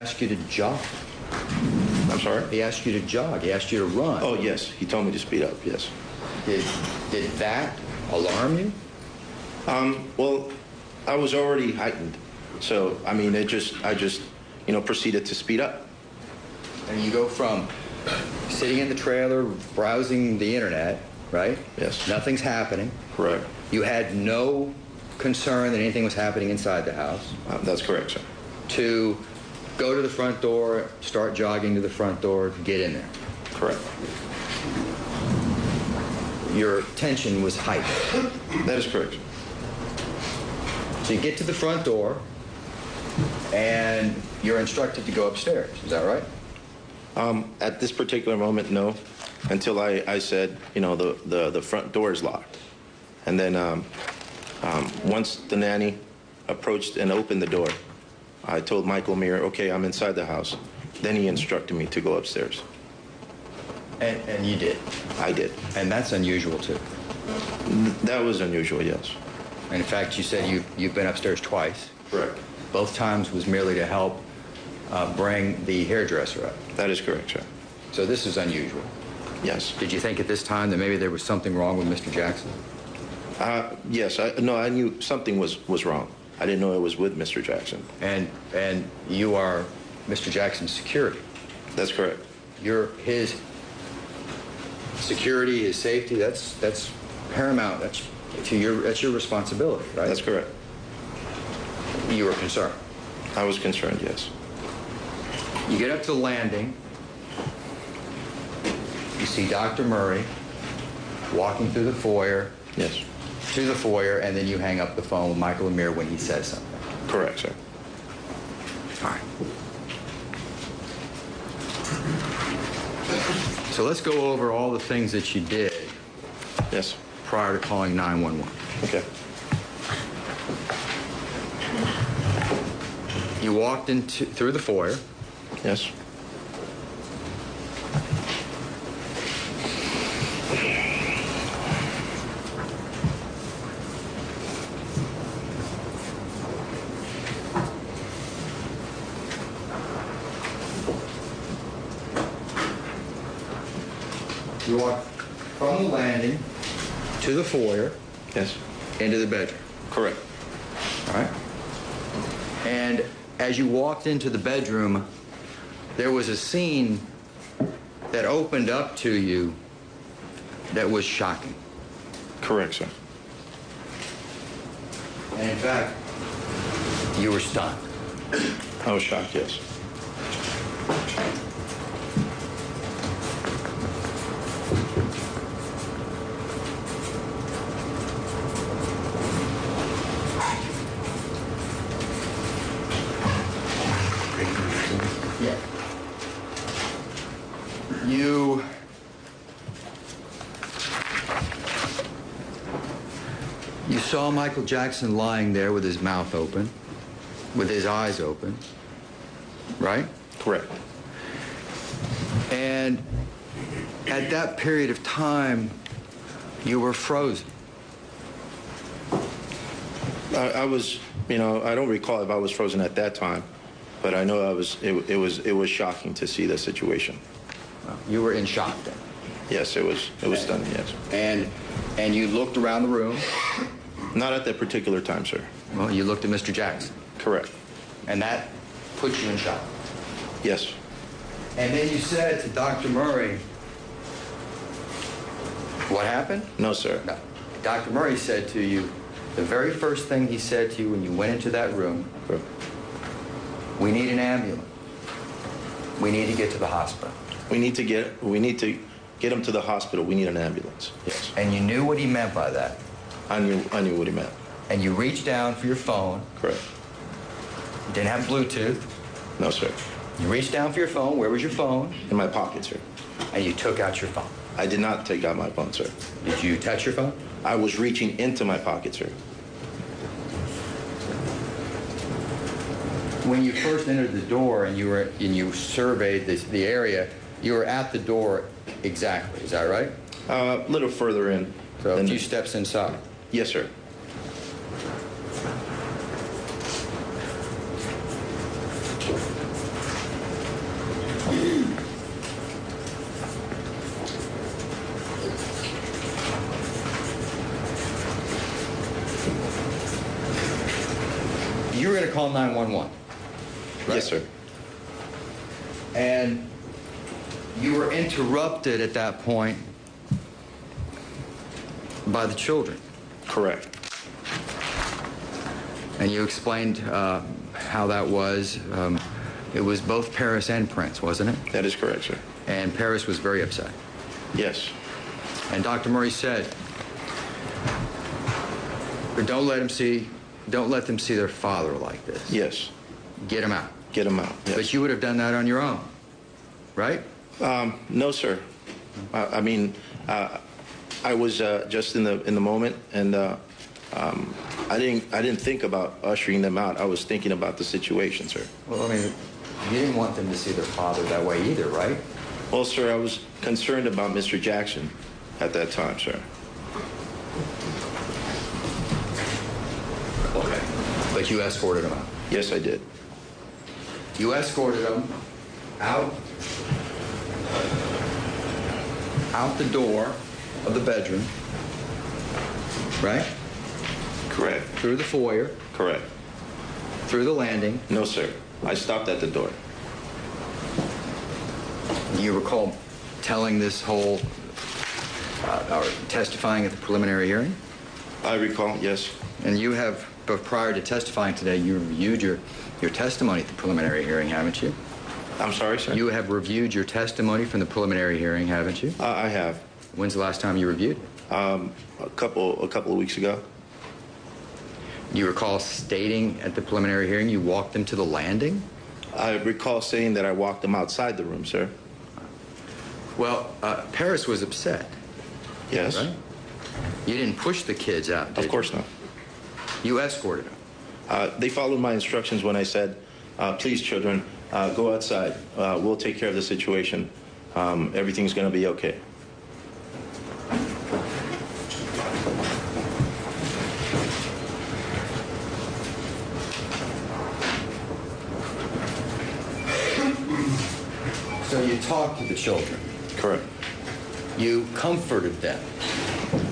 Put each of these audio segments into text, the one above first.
asked you to jog. I'm sorry? He asked you to jog. He asked you to run. Oh, yes. He told me to speed up, yes. Did that alarm you? Well, I was already heightened. So, I mean, I just, proceeded to speed up. And you go from sitting in the trailer, browsing the internet, right? Yes. Nothing's happening. Correct. You had no concern that anything was happening inside the house. That's correct, sir. To go to the front door, start jogging to the front door, get in there. Correct. Your tension was heightened. That is correct. So you get to the front door, and you're instructed to go upstairs. Is that right? At this particular moment, no. Until I said, the front door is locked. And then once the nanny approached and opened the door, I told Michael Mir, okay, I'm inside the house. Then he instructed me to go upstairs. And you did? I did. And that's unusual, too? That was unusual, yes. And in fact, you said you've been upstairs twice. Correct. Both times was merely to help bring the hairdresser up. That is correct, sir. So this is unusual? Yes. Did you think at this time that maybe there was something wrong with Mr. Jackson? Yes. I knew something was wrong. I didn't know it was with Mr. Jackson. And you are Mr. Jackson's security? That's correct. You're his security, his safety, that's paramount. That's your responsibility, right? That's correct. You were concerned? I was concerned, yes. You get up to the landing. You see Dr. Murray walking through the foyer. Yes. To the foyer, and then you hang up the phone with Michael Amir when he says something. Correct, sir. All right. So let's go over all the things that you did. Yes. Prior to calling 911. Okay. You walked through the foyer. Yes. You walked from the landing to the foyer. Yes. Into the bedroom. Correct. All right. And as you walked into the bedroom, there was a scene that opened up to you that was shocking. Correct, sir. And in fact, you were stunned. I was shocked, yes. Yeah. You saw Michael Jackson lying there with his mouth open, with his eyes open, right? Correct. And at that period of time, you were frozen. I was, I don't recall if I was frozen at that time, but I know it was shocking to see the situation. You were in shock then? Yes, it was stunning, yes. And you looked around the room? Not at that particular time, sir. Well, you looked at Mr. Jackson? Correct. And that put you in shock? Yes. And then you said to Dr. Murray, what happened? No, sir. No. Dr. Murray said to you, the very first thing he said to you when you went into that room, we need an ambulance. We need to get to the hospital. We need to get him to the hospital. We need an ambulance. Yes. And you knew what he meant by that? I knew what he meant. And you reached down for your phone. Correct. You didn't have Bluetooth. No, sir. You reached down for your phone. Where was your phone? In my pocket, sir. And you took out your phone. I did not take out my phone, sir. Did you touch your phone? I was reaching into my pocket, sir. When you first entered the door and you surveyed the area, you were at the door exactly. Is that right? A little further in. So a few steps inside. Yes, sir. call 911. Right? Yes, sir. And you were interrupted at that point by the children. Correct. And you explained how that was. It was both Paris and Prince, wasn't it? That is correct, sir. And Paris was very upset. Yes. And Dr. Murray said, don't let them see their father like this. Yes. Get him out. Get him out. Yes. But you would have done that on your own, right? No, sir. I mean, I was just in the moment, and I didn't think about ushering them out. I was thinking about the situation, sir. Well, I mean, you didn't want them to see their father that way either, right? Well, sir, I was concerned about Mr. Jackson at that time, sir. Okay. But you escorted him out. Yes, I did. You escorted him out the door of the bedroom, right? Correct. Through the foyer. Correct. Through the landing. No, sir. I stopped at the door. You recall telling this whole, or testifying at the preliminary hearing? I recall, yes. And you have, but prior to testifying today, you reviewed your testimony at the preliminary hearing, haven't you? I'm sorry, sir? You have reviewed your testimony from the preliminary hearing, haven't you? I have. When's the last time you reviewed it? A couple of weeks ago. Do you recall stating at the preliminary hearing you walked them to the landing? I recall saying that I walked them outside the room, sir. Well, Paris was upset. Yes. Right? You didn't push the kids out, did you? Of course not. You escorted them. They followed my instructions when I said, please, children, go outside. We'll take care of the situation. Everything's going to be okay. So you talked to the children. Correct. You comforted them.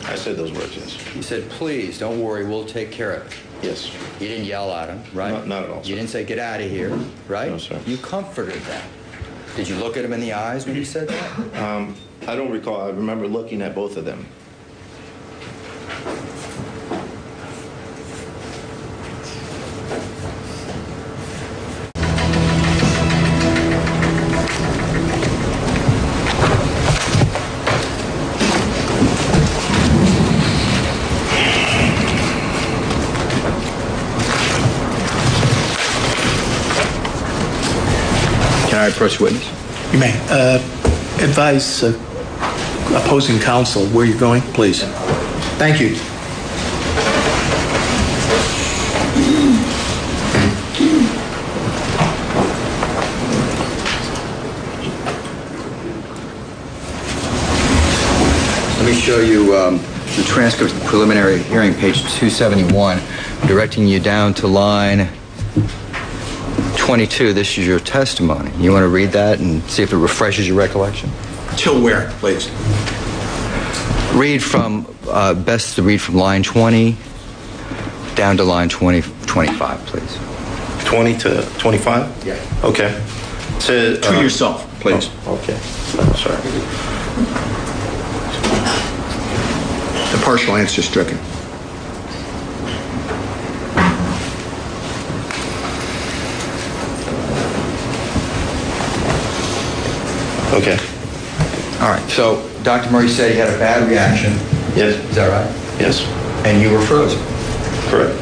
I said those words, yes. You said, please, don't worry, we'll take care of it. Yes. You didn't yell at them, right? Not at all, sir. You didn't say, get out of here, right? No, sir. You comforted them. Did you look at them in the eyes when you said that? I don't recall. I remember looking at both of them. Can I approach the witness? You may. Advise opposing counsel where you're going, please. Thank you. Let me show you the transcript of the preliminary hearing, page 271, directing you down to line 22. This is your testimony. You want to read that and see if it refreshes your recollection? Till where, please? Read from, best to read from line 20 down to line 25, please. 20 to 25? Yeah. Okay. To yourself, please. Oh, okay. Sorry. The partial answer stricken. Okay. All right. So Dr. Murray said he had a bad reaction. Yes. Is that right? Yes. And you were frozen. Correct.